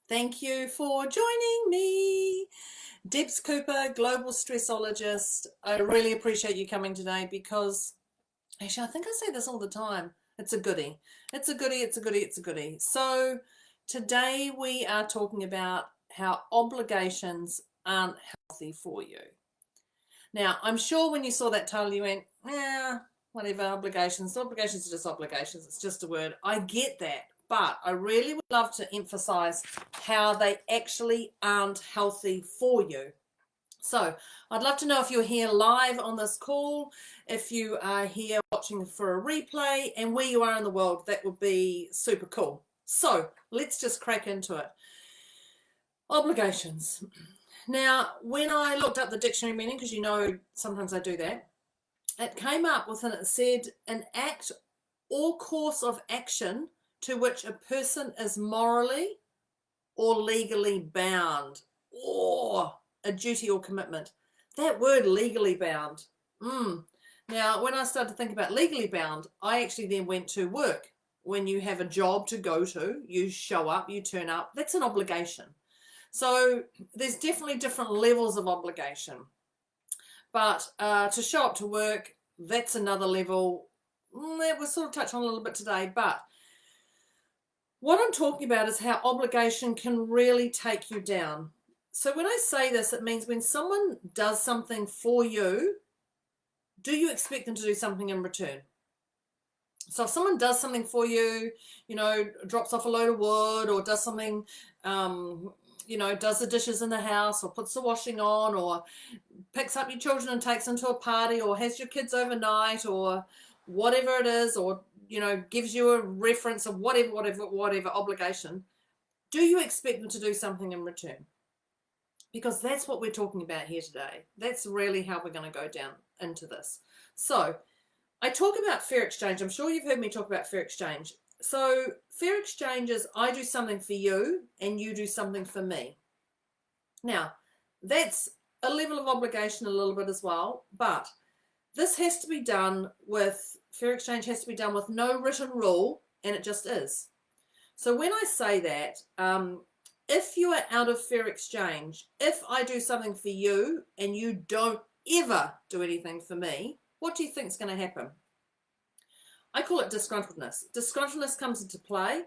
Thank you for joining me. Debz Cooper, Global Stressologist. I really appreciate you coming today because, actually, I think I say this all the time. It's a goodie. It's a goodie, it's a goodie, it's a goodie. So, today we are talking about how obligations aren't healthy for you. Now, I'm sure when you saw that title, you went, yeah, whatever, obligations. Obligations are just obligations. It's just a word. I get that. But I really would love to emphasize how they actually aren't healthy for you. So I'd love to know if you're here live on this call, if you are here watching for a replay, and where you are in the world. That would be super cool. So let's just crack into it. Obligations. Now, when I looked up the dictionary meaning, because you know sometimes I do that, it came up with, and it said, an act or course of action to which a person is morally or legally bound, or a duty or commitment. That word, legally bound. Now, when I started to think about legally bound, I actually then went to work. When you have a job to go to, you show up, you turn up, that's an obligation. So there's definitely different levels of obligation. But to show up to work, that's another level that we'll sort of touch on a little bit today. But what I'm talking about is how obligation can really take you down. So when I say this, it means when someone does something for you, do you expect them to do something in return? So if someone does something for you, drops off a load of wood, or does something, does the dishes in the house, or puts the washing on, or picks up your children and takes them to a party, or has your kids overnight, or whatever it is, or gives you a reference of whatever obligation, do you expect them to do something in return? Because that's what we're talking about here today. That's really how we're going to go down into this. So I talk about fair exchange. I'm sure you've heard me talk about fair exchange. So fair exchange is I do something for you and you do something for me. Now, that's a level of obligation a little bit as well, but this has to be done with, fair exchange has to be done with no written rule, and it just is. So when I say that, if you are out of fair exchange, if I do something for you and you don't ever do anything for me, what do you think is going to happen? I call it disgruntledness. Disgruntledness comes into play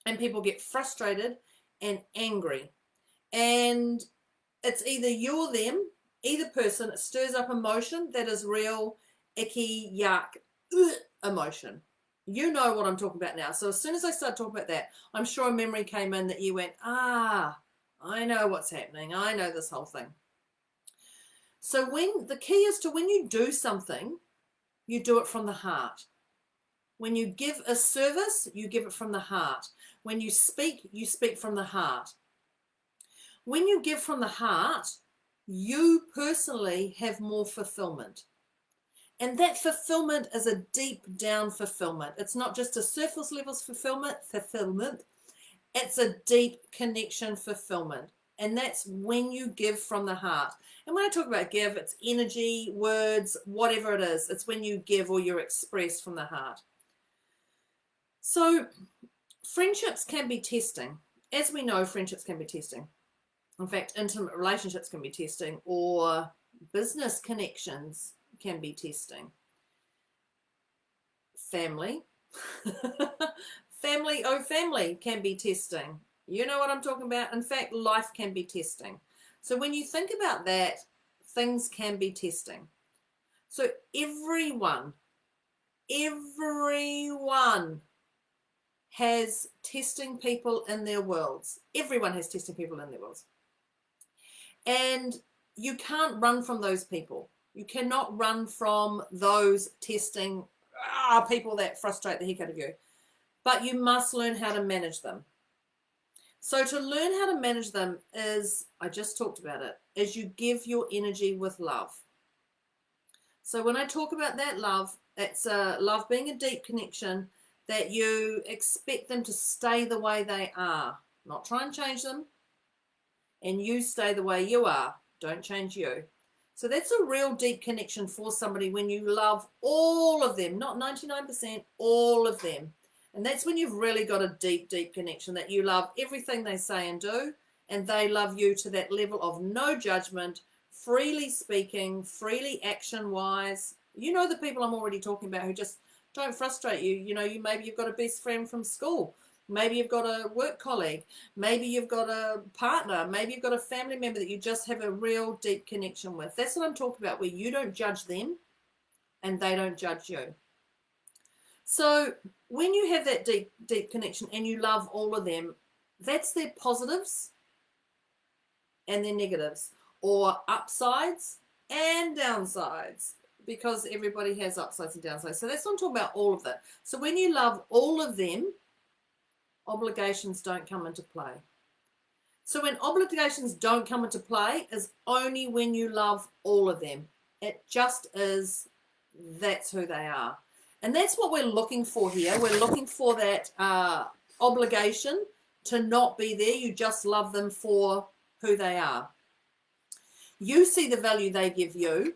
and people get frustrated and angry. And it's either you or them, either person. It stirs up emotion that is real, icky, yuck, emotion. You know what I'm talking about now. So as soon as I started talking about that, I'm sure a memory came in that you went, I know what's happening. I know this whole thing. So the key is to, when you do something, you do it from the heart. When you give a service, you give it from the heart. When you speak from the heart. When you give from the heart, you personally have more fulfillment. And that fulfillment is a deep down fulfillment. It's not just a surface level fulfillment. It's a deep connection fulfillment. And that's when you give from the heart. And when I talk about give, it's energy, words, whatever it is. It's when you give or you're expressed from the heart. So friendships can be testing. As we know, friendships can be testing. In fact, intimate relationships can be testing, or business connections can be testing. Family, family can be testing. You know what I'm talking about? In fact, life can be testing. So when you think about that, things can be testing. So everyone has testing people in their worlds. Everyone has testing people in their worlds. And you can't run from those people. You cannot run from those testing people that frustrate the heck out of you. But you must learn how to manage them. So to learn how to manage them is, I just talked about it, is you give your energy with love. So when I talk about that love, it's love being a deep connection, that you expect them to stay the way they are, not try and change them, and you stay the way you are, don't change you. So that's a real deep connection for somebody when you love all of them, not 99%, all of them. And that's when you've really got a deep, deep connection, that you love everything they say and do, and they love you to that level of no judgment, freely speaking, freely action-wise. You know the people I'm already talking about who just don't frustrate you. You know, maybe you've got a best friend from school. Maybe you've got a work colleague. Maybe you've got a partner. Maybe you've got a family member that you just have a real deep connection with. That's what I'm talking about, where you don't judge them and they don't judge you. So when you have that deep, deep connection and you love all of them, that's their positives and their negatives, or upsides and downsides, because everybody has upsides and downsides. So that's what I'm talking about, all of that. So when you love all of them, obligations don't come into play. So when obligations don't come into play is only when you love all of them. It just is, that's who they are. And that's what we're looking for here. We're looking for that obligation to not be there. You just love them for who they are. You see the value they give you,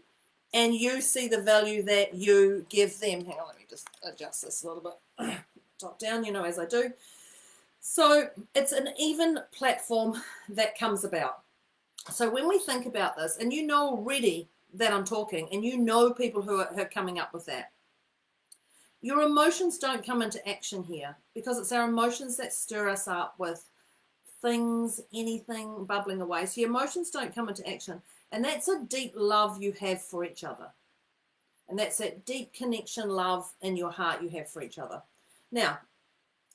and you see the value that you give them. Hang on, let me just adjust this a little bit. Top down, you know, as I do. So it's an even platform that comes about. So when we think about this, and you know already that I'm talking, and you know people who are coming up with that, your emotions don't come into action here, because it's our emotions that stir us up with things, anything bubbling away. So your emotions don't come into action. And that's a deep love you have for each other. And that's that deep connection, love in your heart you have for each other. Now,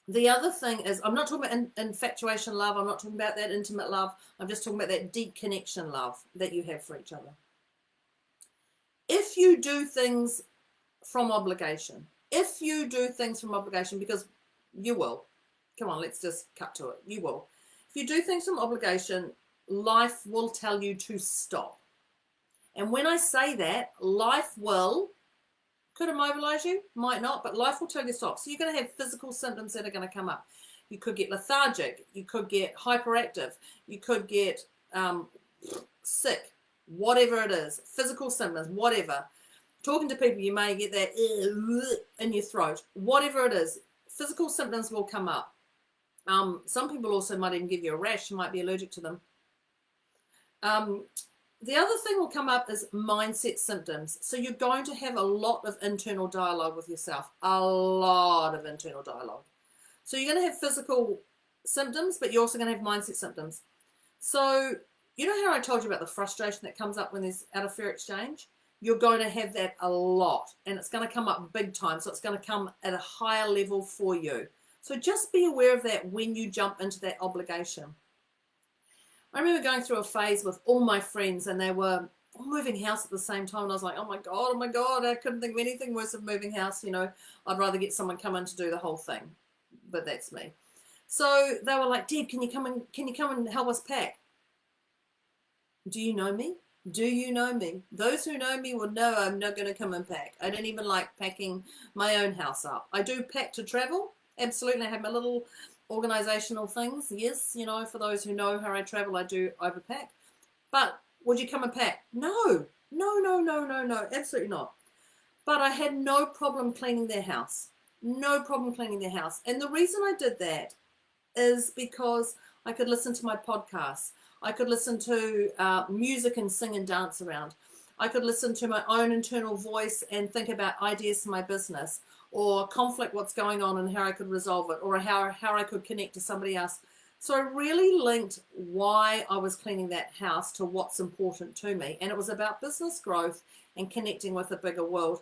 the other thing is, I'm not talking about infatuation love. I'm not talking about that intimate love. I'm just talking about that deep connection love that you have for each other. If you do things from obligation, because you will, come on, let's just cut to it. You will. If you do things from obligation, life will tell you to stop. And when I say that, life will, could immobilize you, might not, but life will tell you to stop. So you're going to have physical symptoms that are going to come up. You could get lethargic. You could get hyperactive. You could get sick, whatever it is, physical symptoms, whatever. Talking to people, you may get that in your throat, whatever it is, physical symptoms will come up. Some people also might even give you a rash. You might be allergic to them. The other thing will come up is mindset symptoms. So you're going to have a lot of internal dialogue with yourself, a lot of internal dialogue. So you're going to have physical symptoms, but you're also going to have mindset symptoms. So you know how I told you about the frustration that comes up when there's out-of-fair exchange? You're going to have that a lot, and it's going to come up big time. So it's going to come at a higher level for you. So just be aware of that when you jump into that obligation. I remember going through a phase with all my friends, and they were all moving house at the same time. And I was like, oh my God, I couldn't think of anything worse than moving house. You know, I'd rather get someone come in to do the whole thing, but that's me. So they were like, Deb, can you come and help us pack? Do you know me? Do you know me? Those who know me will know I'm not going to come and pack. I don't even like packing my own house up. I do pack to travel. Absolutely. I have my little organizational things. Yes, you know, for those who know how I travel, I do overpack. But would you come and pack? No. Absolutely not. But I had no problem cleaning their house. No problem cleaning their house. And the reason I did that is because I could listen to my podcasts. I could listen to music and sing and dance around. I could listen to my own internal voice and think about ideas for my business, or conflict, what's going on and how I could resolve it, or how I could connect to somebody else. So I really linked why I was cleaning that house to what's important to me. And it was about business growth and connecting with a bigger world.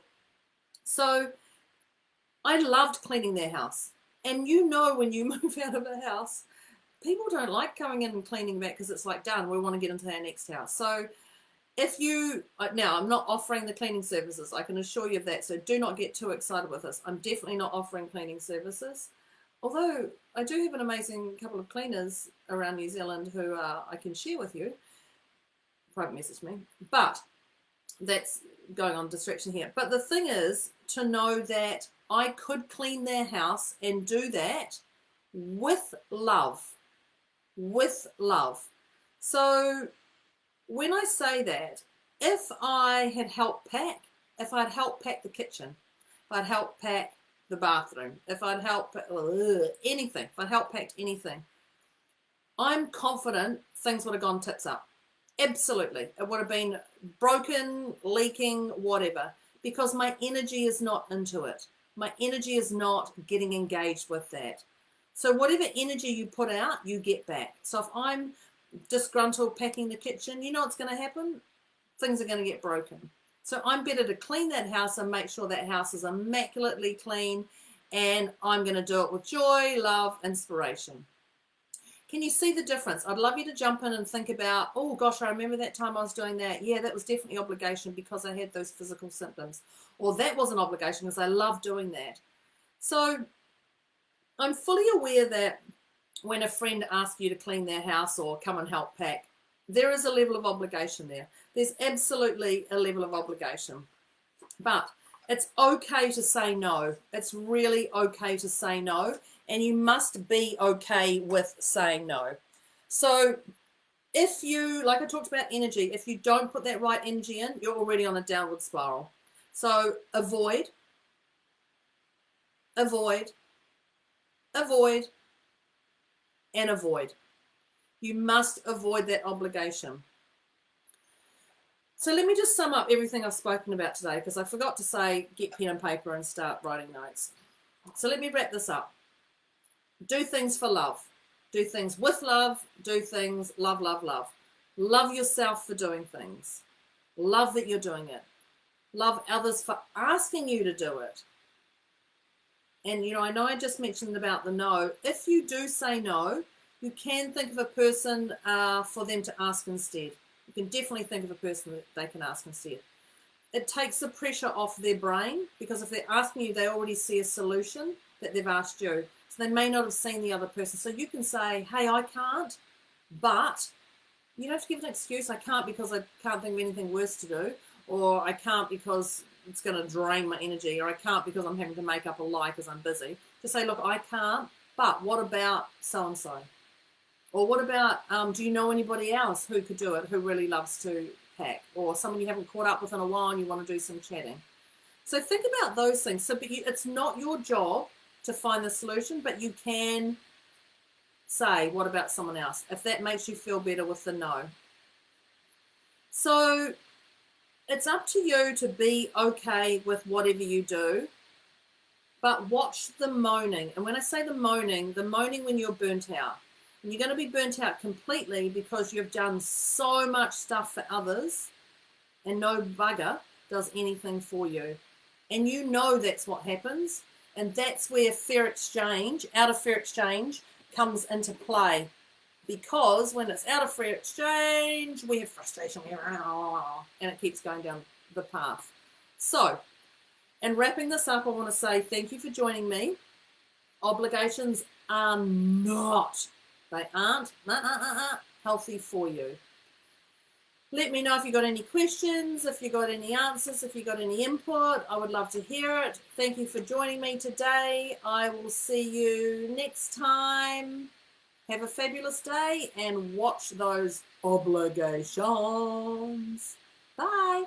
So I loved cleaning their house. And you know, when you move out of a house, people don't like coming in and cleaning back, because it's like, done, we want to get into our next house. So if you, now I'm not offering the cleaning services, I can assure you of that, so do not get too excited with this. I'm definitely not offering cleaning services, although I do have an amazing couple of cleaners around New Zealand who I can share with you. Private message me, but that's going on distraction here. But the thing is to know that I could clean their house and do that with love. With love. So when I say that, if I had helped pack, if I'd helped pack the kitchen, if I'd helped pack the bathroom, if I'd helped anything, if I'd helped packed anything, I'm confident things would have gone tits up. Absolutely. It would have been broken, leaking, whatever, because my energy is not into it. My energy is not getting engaged with that. So whatever energy you put out, you get back. So if I'm disgruntled packing the kitchen, you know what's going to happen? Things are going to get broken. So I'm better to clean that house and make sure that house is immaculately clean, and I'm going to do it with joy, love, inspiration. Can you see the difference? I'd love you to jump in and think about, oh gosh, I remember that time I was doing that. Yeah, that was definitely obligation because I had those physical symptoms. Or that was an obligation because I love doing that. So I'm fully aware that when a friend asks you to clean their house or come and help pack, there is a level of obligation there. There's absolutely a level of obligation. But it's okay to say no. It's really okay to say no. And you must be okay with saying no. So if you, like I talked about energy, if you don't put that right energy in, you're already on a downward spiral. So avoid, avoid, avoid, and avoid. You must avoid that obligation. So let me just sum up everything I've spoken about today, because I forgot to say get pen and paper and start writing notes. So let me wrap this up. Do things for love. Do things with love. Do things love, love, love. Love yourself for doing things. Love that you're doing it. Love others for asking you to do it. And, you know I just mentioned about the no. If you do say no, you can think of a person for them to ask instead. You can definitely think of a person that they can ask instead. It takes the pressure off their brain, because if they're asking you, they already see a solution that they've asked you. So they may not have seen the other person. So you can say, hey, I can't, but you don't have to give an excuse. I can't because I can't think of anything worse to do, or I can't because it's going to drain my energy, or I can't because I'm having to make up a lie because I'm busy. Just say, look, I can't, but what about so-and-so? Or what about, do you know anybody else who could do it, who really loves to pack? Or someone you haven't caught up with in a while and you want to do some chatting. So think about those things. So it's not your job to find the solution, but you can say, what about someone else? If that makes you feel better with the no. So it's up to you to be okay with whatever you do, but watch the moaning. And when I say the moaning when you're burnt out. And you're going to be burnt out completely because you've done so much stuff for others and no bugger does anything for you. And you know that's what happens. And that's where out of fair exchange comes into play. Because when it's out of fair exchange, we have frustration, and it keeps going down the path. So, and wrapping this up, I want to say thank you for joining me. Obligations are not, they aren't healthy for you. Let me know if you got any questions, if you got any answers, if you got any input. I would love to hear it. Thank you for joining me today. I will see you next time. Have a fabulous day and watch those obligations. Bye.